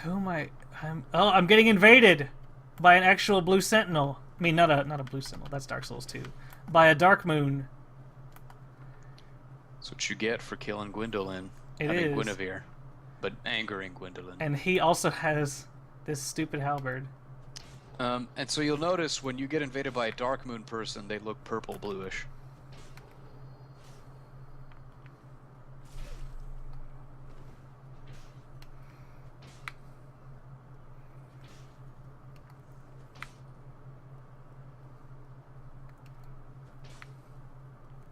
Who am I? I'm getting invaded by an actual blue sentinel. I mean, not a blue sentinel. That's Dark Souls 2. By a Dark Moon. That's what you get for killing Gwendolyn. It I mean, is. Guinevere. But angering Gwendolyn. And he also has this stupid halberd. And so you'll notice when you get invaded by a Dark Moon person, they look purple-bluish.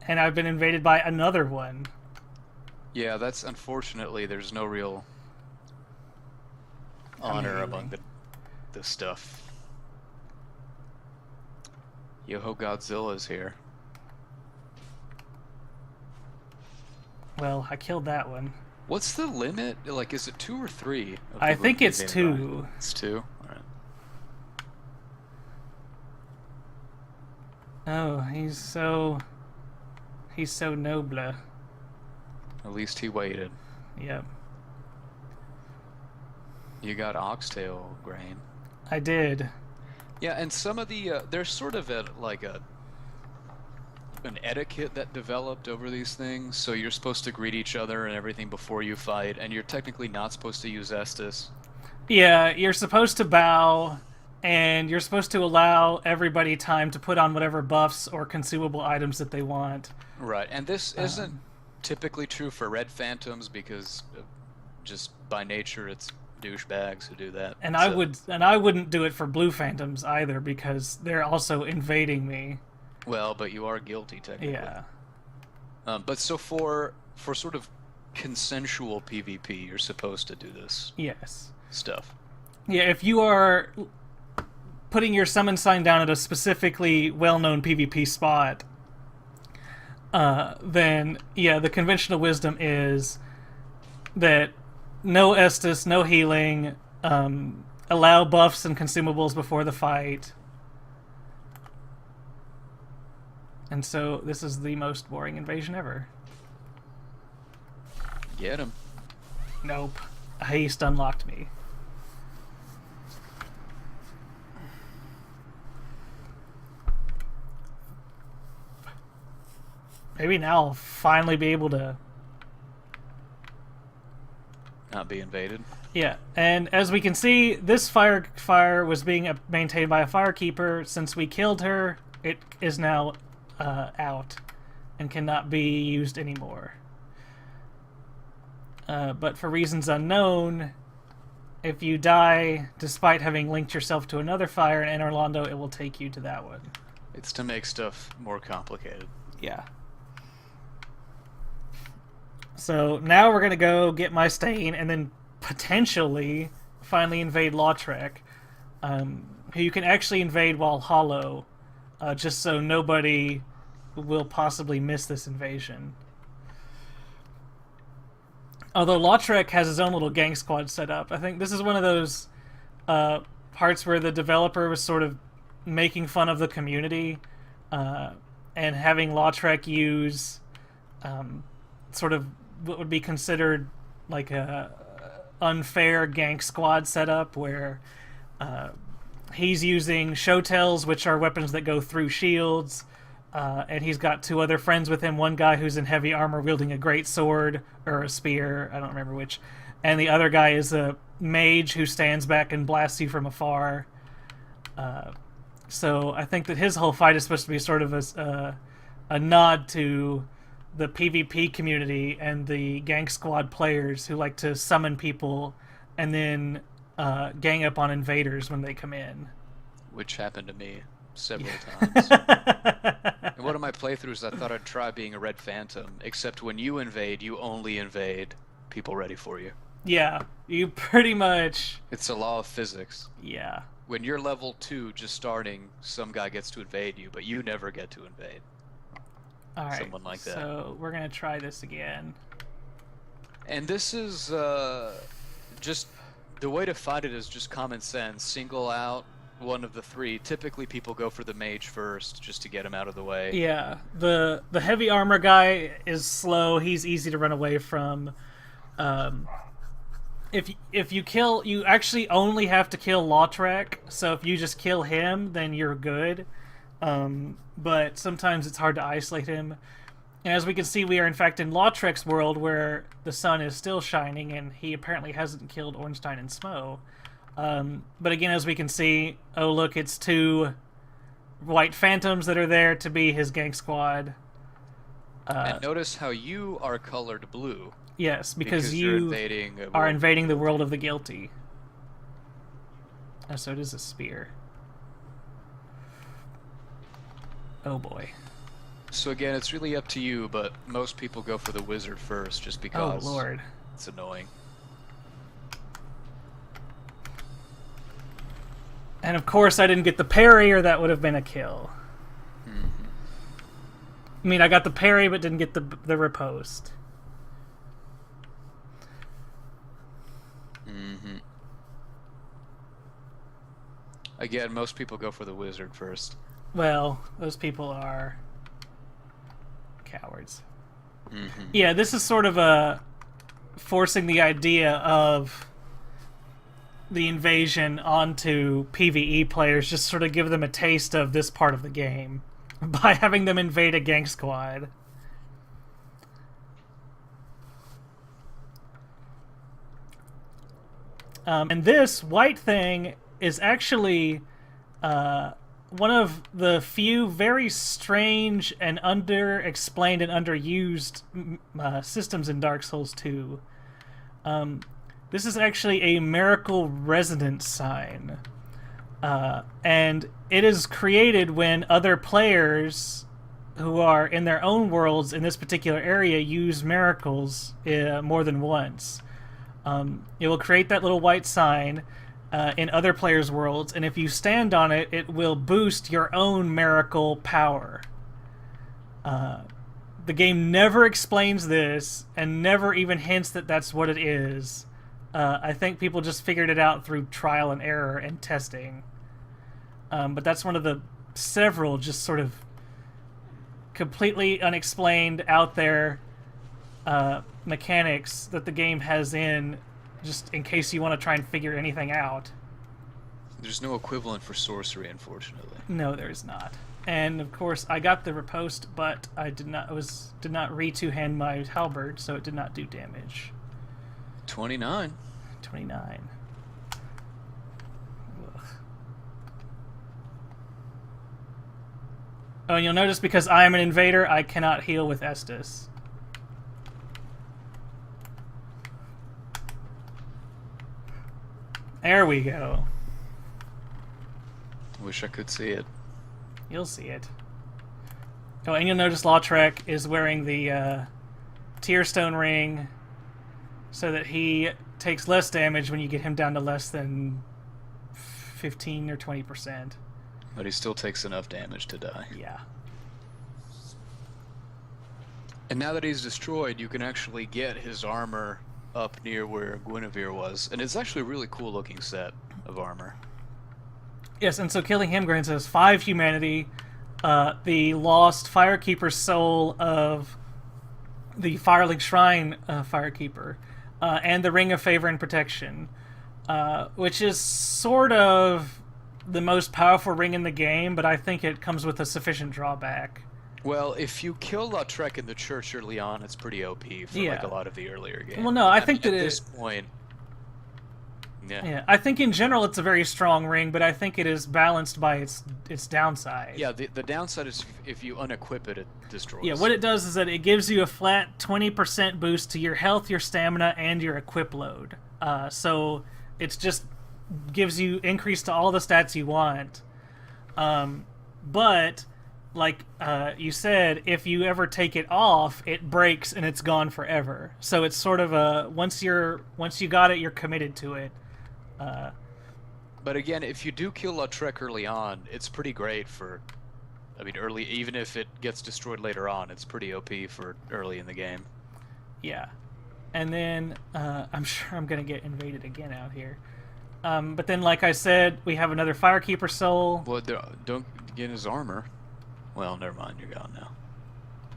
And I've been invaded by another one. Yeah, that's unfortunately there's no real honor among the stuff. Yo-ho Godzilla's here. Well, I killed that one. What's the limit? Like, is it 2 or 3? I think it's 2. It's 2? Alright. Oh, he's so noble. At least he waited. Yep. You got oxtail grain. I did. Yeah, and some of the there's sort of an etiquette that developed over these things. So you're supposed to greet each other and everything before you fight, and you're technically not supposed to use Estus. Yeah, you're supposed to bow, and you're supposed to allow everybody time to put on whatever buffs or consumable items that they want. Right, and this isn't typically true for red phantoms because just by nature it's douchebags who do that. And I wouldn't do it for blue phantoms either because they're also invading me. Well, but you are guilty technically. Yeah. But so for sort of consensual PvP, you're supposed to do this. Yes. Stuff. Yeah, if you are putting your summon sign down at a specifically well-known PvP spot, then yeah, the conventional wisdom is that no Estus, no healing, allow buffs and consumables before the fight. And so this is the most boring invasion ever. Get him. Nope. Haste unlocked me. Maybe now I'll finally be able to Not be invaded. Yeah, and as we can see, this fire was being maintained by a firekeeper. Since we killed her, it is now out and cannot be used anymore. But for reasons unknown, if you die despite having linked yourself to another fire in Anor Londo, it will take you to that one. It's to make stuff more complicated. Yeah. So now we're going to go get my stain and then potentially finally invade Lautrec, who you can actually invade while hollow, just so nobody will possibly miss this invasion. Although Lautrec has his own little gang squad set up. I think this is one of those parts where the developer was sort of making fun of the community and having Lautrec use sort of what would be considered like a unfair gank squad setup where he's using showtells, which are weapons that go through shields, and he's got two other friends with him, one guy who's in heavy armor wielding a great sword or a spear, I don't remember which, and the other guy is a mage who stands back and blasts you from afar. So I think that his whole fight is supposed to be sort of a nod to the PvP community and the gang squad players who like to summon people and then gang up on invaders when they come in. Which happened to me several times. In one of my playthroughs, I thought I'd try being a red phantom, except when you invade, you only invade people ready for you. Yeah, you pretty much... It's a law of physics. Yeah. When you're level 2 just starting, some guy gets to invade you, but you never get to invade. Alright, Someone like that. So we're going to try this again. And this is just... The way to fight it is just common sense. Single out one of the three. Typically people go for the mage first, just to get him out of the way. Yeah, the heavy armor guy is slow. He's easy to run away from. if you kill, you actually only have to kill Lautrec. So if you just kill him, then you're good. But sometimes it's hard to isolate him. And as we can see, we are in fact in Lautrec's world, where the sun is still shining, and he apparently hasn't killed Ornstein and Smo. But again, as we can see, oh look, it's two white phantoms that are there to be his gang squad. And notice how you are colored blue. Yes, because you're you are invading the world of the guilty. Oh, so it is a spear. Oh boy. So again, it's really up to you, but most people go for the wizard first just because oh, Lord. It's annoying. And of course I didn't get the parry, or that would have been a kill. I mean, I got the parry, but didn't get the riposte. Again, most people go for the wizard first. Well, those people are cowards. Yeah, this is sort of a forcing the idea of the invasion onto PvE players, just sort of give them a taste of this part of the game by having them invade a gang squad. And this white thing is actually one of the few very strange and underexplained and underused systems in Dark Souls 2. This is actually a miracle resonance sign. And it is created when other players who are in their own worlds in this particular area use miracles more than once. It will create that little white sign in other players' worlds, and if you stand on it, it will boost your own miracle power. The game never explains this, and never even hints that that's what it is. I think people just figured it out through trial and error and testing. But that's one of the several just sort of completely unexplained, out there mechanics that the game has in, just in case you want to try and figure anything out. There's no equivalent for sorcery, unfortunately. No, there is not. And of course, I got the riposte, but I did not re-two-hand my halberd, so it did not do damage. 29. 29. Ugh. Oh, and you'll notice because I am an invader, I cannot heal with Estus. There we go. Wish I could see it. You'll see it. Oh, and you'll notice Lautrec is wearing the Tearstone ring so that he takes less damage when you get him down to less than 15 or 20%. But he still takes enough damage to die. Yeah. And now that he's destroyed, you can actually get his armor up near where Guinevere was. And it's actually a really cool looking set of armor. Yes, and so killing him grants us 5 humanity, the lost Firekeeper's soul of the Firelink Shrine Firekeeper, and the Ring of Favor and Protection, which is sort of the most powerful ring in the game, but I think it comes with a sufficient drawback. Well, if you kill Lautrec in the church early on, it's pretty OP for like a lot of the earlier games. Well, no, I think that at this point. Yeah, I think in general it's a very strong ring, but I think it is balanced by its downside. Yeah, the downside is if you unequip it, it destroys. Yeah, what it does is that it gives you a flat 20% boost to your health, your stamina, and your equip load. So it's just gives you increase to all the stats you want. But like you said, if you ever take it off, it breaks and it's gone forever. So it's sort of a once you got it, you're committed to it. But again, if you do kill Lautrec early on, it's pretty great for, I mean, early, even if it gets destroyed later on, it's pretty OP for early in the game. Yeah. And then, I'm sure I'm going to get invaded again out here. But then, like I said, we have another Firekeeper soul. Well, don't get his armor. Well, never mind, you're gone now.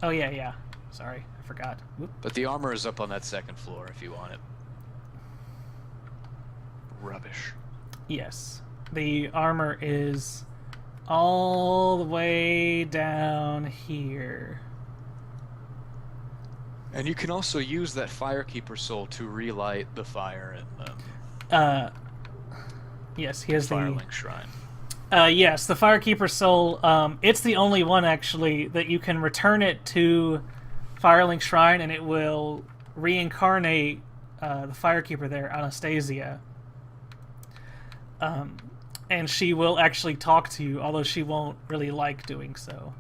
Oh, yeah. Sorry, I forgot. Whoop. But the armor is up on that second floor if you want it. rubbish. Yes. The armor is all the way down here. And you can also use that Firekeeper soul to relight the fire in Yes, he has Firelink Shrine. Yes, the Firekeeper soul. It's the only one actually that you can return it to Firelink Shrine, and it will reincarnate the Firekeeper there, Anastasia. And she will actually talk to you, although she won't really like doing so.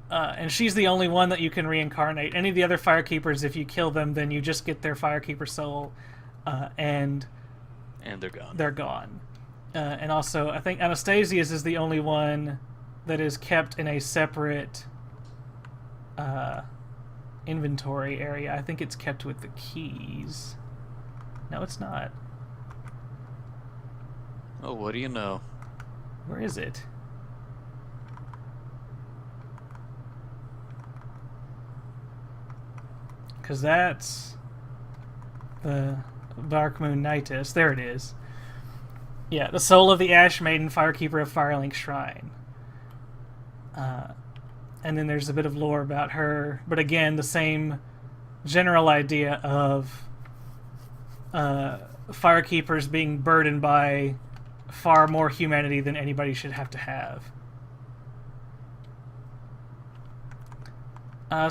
And she's the only one that you can reincarnate. Any of the other Firekeepers, if you kill them, then you just get their Firekeeper soul, and they're gone. They're gone. And also, I think Anastasia's is the only one that is kept in a separate inventory area. I think it's kept with the keys. No, it's not. Oh, what do you know? Where is it? Because that's the Dark Moon Nightess. There it is. Yeah, the soul of the Ash Maiden, Firekeeper of Firelink Shrine. And then there's a bit of lore about her, but again, the same general idea of Firekeepers being burdened by far more humanity than anybody should have to have.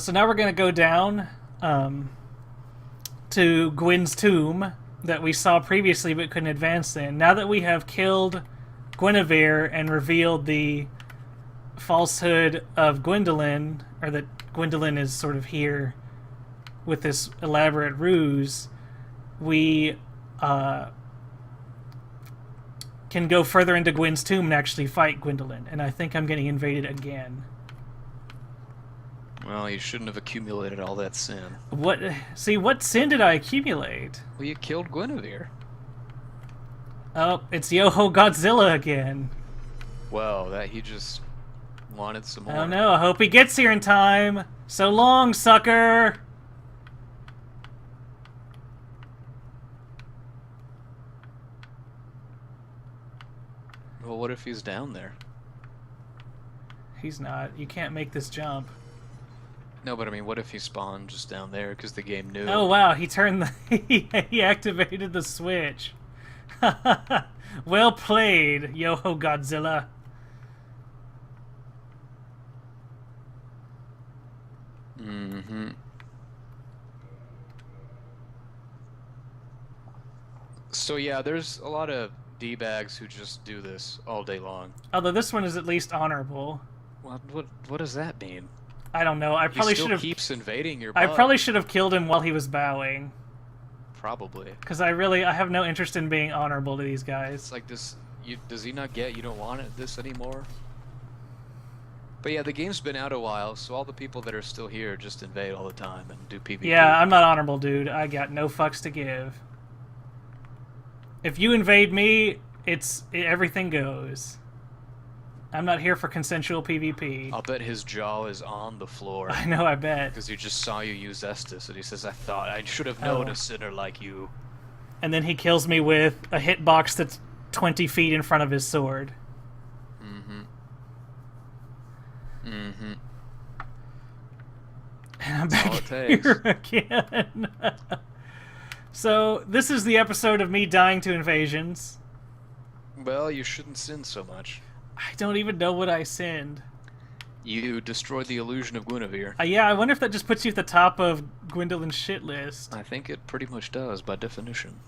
So now we're going to go down to Gwyn's tomb that we saw previously but couldn't advance in. Now that we have killed Guinevere and revealed the falsehood of Gwendolyn, or that Gwendolyn is sort of here with this elaborate ruse, we can go further into Gwyn's tomb and actually fight Gwendolyn. And I think I'm getting invaded again. Well, you shouldn't have accumulated all that sin. What? See, what sin did I accumulate? Well, you killed Guinevere. Oh, it's Yoho Godzilla again. Well, that he just wanted some more. Oh no, I hope he gets here in time. So long, sucker! Well, what if he's down there? He's not. You can't make this jump. No, but I mean, what if he spawned just down there because the game knew? Oh wow, he turned the... he activated the switch. Well played, Yoho Godzilla. Mm-hmm. So yeah, there's a lot of D-bags who just do this all day long. Although this one is at least honorable. What does that mean? I don't know. I probably should have... He still keeps invading your I butt. probably should have killed him while he was bowing. Probably. Because I have no interest in being honorable to these guys. It's like this... does he not get you don't want this anymore? But yeah, the game's been out a while, so all the people that are still here just invade all the time and do PvP. Yeah, I'm not honorable, dude. I got no fucks to give. If you invade me, everything goes. I'm not here for consensual PvP. I'll bet his jaw is on the floor. I know, I bet. Because he just saw you use Estus, and he says, I thought I should have known a sinner like you. And then he kills me with a hitbox that's 20 feet in front of his sword. Mm-hmm. Mm-hmm. And I'm back here again. So, this is the episode of me dying to invasions. Well, you shouldn't sin so much. I don't even know what I sinned. You destroyed the illusion of Guinevere. Yeah, I wonder if that just puts you at the top of Gwendolyn's shit list. I think it pretty much does, by definition.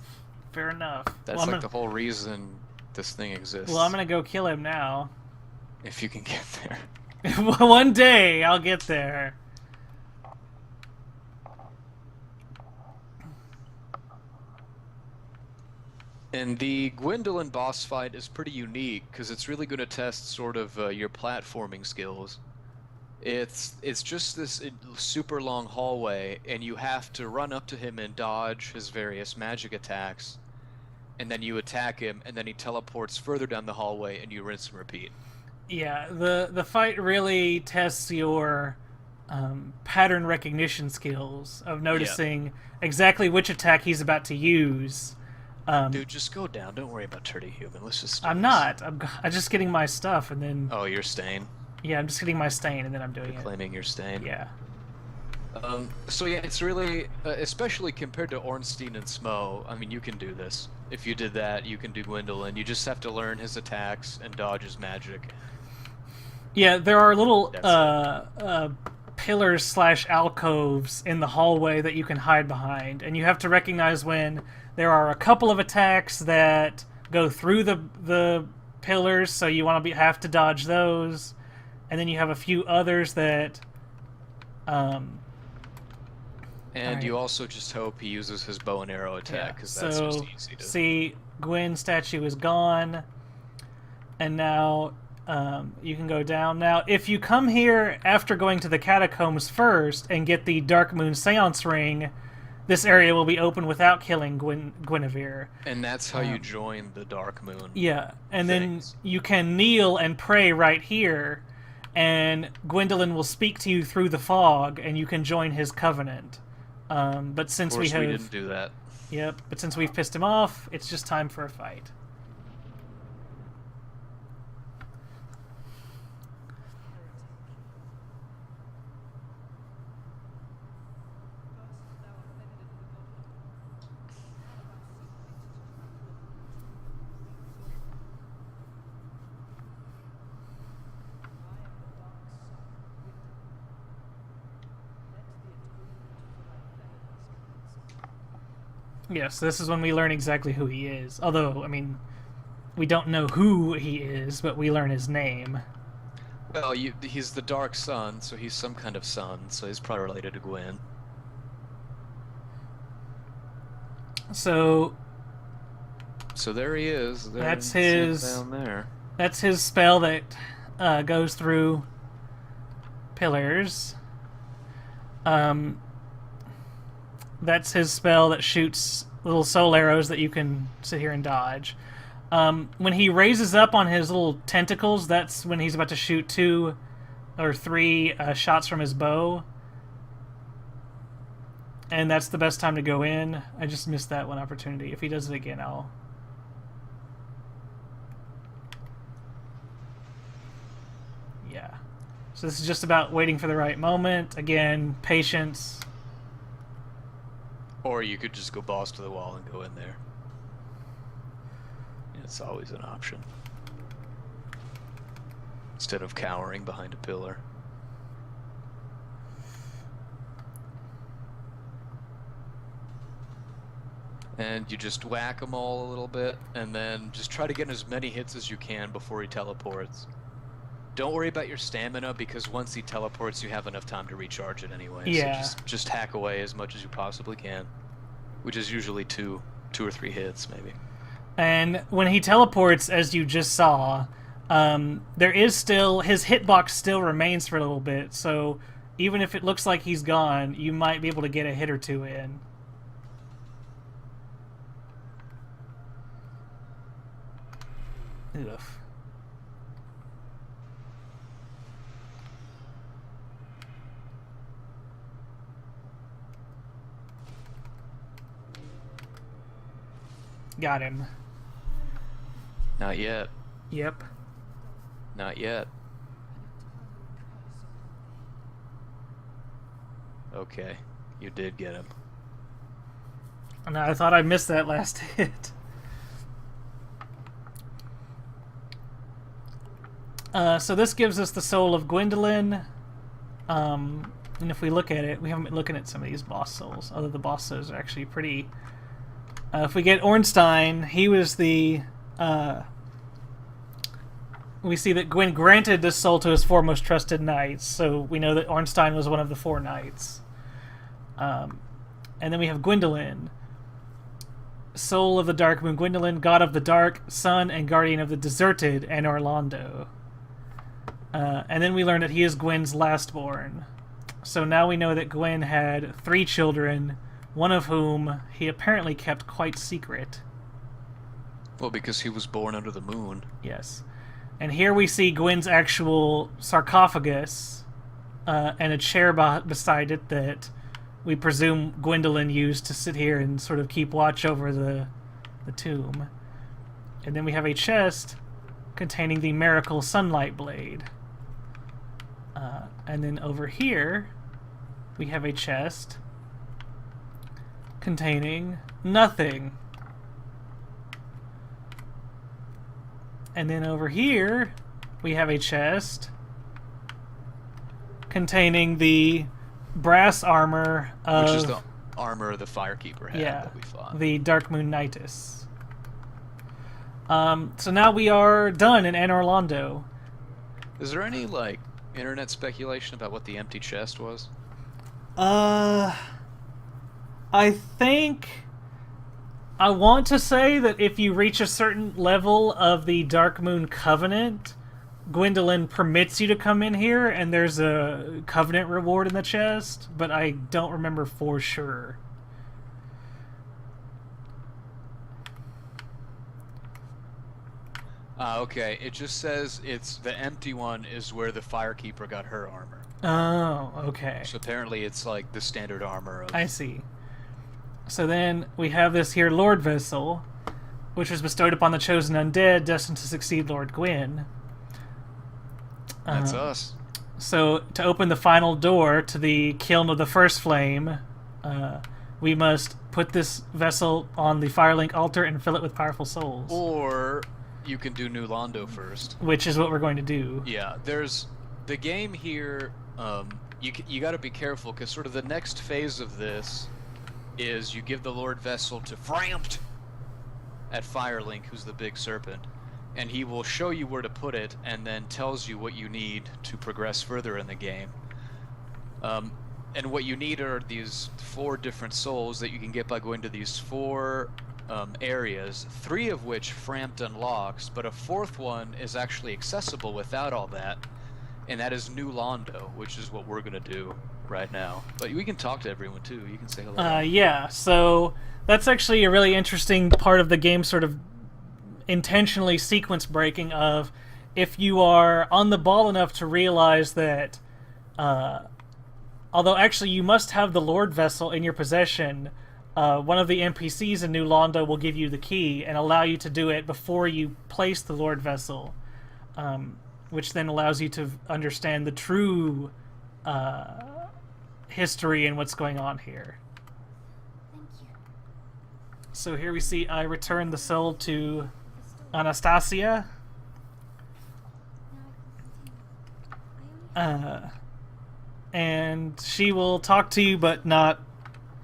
Fair enough. That's the whole reason this thing exists. Well, I'm gonna go kill him now. If you can get there. One day, I'll get there. And the Gwendolyn boss fight is pretty unique because it's really going to test sort of your platforming skills. It's just this super long hallway, and you have to run up to him and dodge his various magic attacks, and then you attack him, and then he teleports further down the hallway, and you rinse and repeat. Yeah, the fight really tests your pattern recognition skills of Yeah. noticing exactly which attack he's about to use. Dude, just go down. Don't worry about Turdy Human. Let's just do I'm this. not. I'm just getting my stuff, and then Oh, you're staying. yeah, I'm just getting my stain, and then I'm doing You're it. claiming your stain. Yeah. So yeah, it's really, especially compared to Ornstein and Smo, I mean, you can do this. If you did that, you can do Gwendolyn. You just have to learn his attacks and dodge his magic. Yeah, there are little That's pillars slash alcoves in the hallway that you can hide behind, and you have to recognize when there are a couple of attacks that go through the pillars, so you want to have to dodge those, and then you have a few others that. And Alright. you also just hope he uses his bow and arrow attack, because that's so just easy to... see, Gwen's statue is gone, and now you can go down. Now, if you come here after going to the catacombs first and get the Dark Moon Seance Ring, this area will be open without killing Guinevere. And that's how you join the Dark Moon. Yeah, and things. then you can kneel and pray right here, and Gwendolyn will speak to you through the fog, and you can join his covenant. But since Of course, we didn't do that. Yep, but since we've pissed him off, it's just time for a fight. Yes, this is when we learn exactly who he is. Although, I mean, we don't know who he is, but we learn his name. Well, he's the Dark Sun, so he's some kind of sun, so he's probably related to Gwen. So there he is. There That's see him his- down there. that's his spell that goes through pillars. That's his spell that shoots little soul arrows that you can sit here and dodge. When he raises up on his little tentacles, that's when he's about to shoot 2 or 3 shots from his bow. And that's the best time to go in. I just missed that one opportunity. If he does it again, I'll... Yeah. So this is just about waiting for the right moment. Again, patience. Or you could just go balls to the wall and go in there. It's always an option. Instead of cowering behind a pillar. And you just whack them all a little bit, and then just try to get as many hits as you can before he teleports. Don't worry about your stamina, because once he teleports, you have enough time to recharge it anyway. Yeah. So just hack away as much as you possibly can, which is usually two or three hits, maybe. And when he teleports, as you just saw, there is still... His hitbox still remains for a little bit, so even if it looks like he's gone, you might be able to get a hit or two in. Ugh. Got him. Not yet. Yep. Not yet. Okay, you did get him. And I thought I missed that last hit. So this gives us the soul of Gwendolyn. And if we look at it, we haven't been looking at some of these boss souls. Although the boss souls are actually pretty... if we get Ornstein, he was the... we see that Gwen granted this soul to his 4 most trusted knights, so we know that Ornstein was one of the 4 knights. And then we have Gwendolyn. Soul of the Dark Moon Gwendolyn, God of the Dark, Son and Guardian of the Deserted, Anor Londo. And then we learn that he is Gwen's lastborn. So now we know that Gwen had 3 children, one of whom he apparently kept quite secret. Well, because he was born under the moon. Yes. And here we see Gwen's actual sarcophagus. and a chair beside it that we presume Gwendolyn used to sit here and sort of keep watch over the tomb. And then we have a chest containing the Miracle Sunlight Blade. And then over here, we have a chest containing nothing. And then over here, we have a chest containing the brass armor of... Which is the armor the Firekeeper had that we fought. The Dark Moon Nightus. So now we are done in Anor Londo. Is there any, like, internet speculation about what the empty chest was? I think... I want to say that if you reach a certain level of the Dark Moon Covenant, Gwendolyn permits you to come in here, and there's a Covenant reward in the chest, but I don't remember for sure. Okay, it just says it's the empty one is where the Firekeeper got her armor. Oh, okay. So apparently it's like the standard armor of... I see. So then we have this here Lord Vessel, which was bestowed upon the chosen undead, destined to succeed Lord Gwyn. That's us. So to open the final door to the kiln of the first flame, we must put this vessel on the Firelink altar and fill it with powerful souls. Or you can do New Londo first. Which is what we're going to do. Yeah, there's... The game here, you got to be careful, because sort of the next phase of this is you give the Lord Vessel to Frampt at Firelink, who's the big serpent, and he will show you where to put it and then tells you what you need to progress further in the game. And what you need are these 4 different souls that you can get by going to these 4 areas, 3 of which Frampt unlocks, but a 4th one is actually accessible without all that, and that is New Londo, which is what we're going to do right now. But we can talk to everyone too. You can say hello. Yeah, so that's actually a really interesting part of the game, sort of intentionally sequence breaking of if you are on the ball enough to realize that although actually you must have the Lord Vessel in your possession, one of the NPCs in New Londo will give you the key and allow you to do it before you place the Lord Vessel, which then allows you to understand the true history and what's going on here. Thank you. So here we see I return the soul to Anastasia. And she will talk to you, but not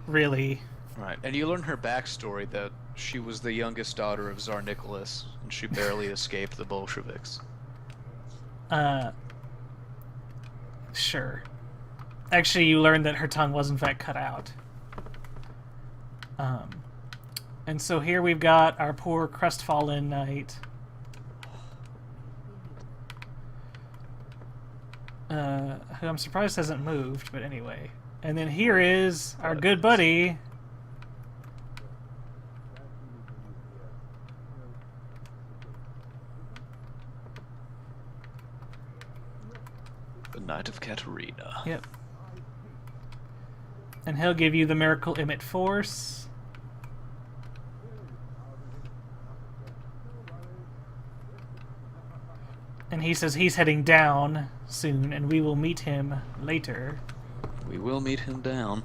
really. Right, and you learn her backstory, that she was the youngest daughter of Tsar Nicholas, and she barely escaped the Bolsheviks. Sure. Actually, you learn that her tongue was in fact cut out. And so here we've got our poor crestfallen knight. Who I'm surprised hasn't moved, but anyway. And then here is our good buddy. The Knight of Katarina. Yep. And he'll give you the Miracle Emit Force. And he says he's heading down soon, and we will meet him later. We will meet him down.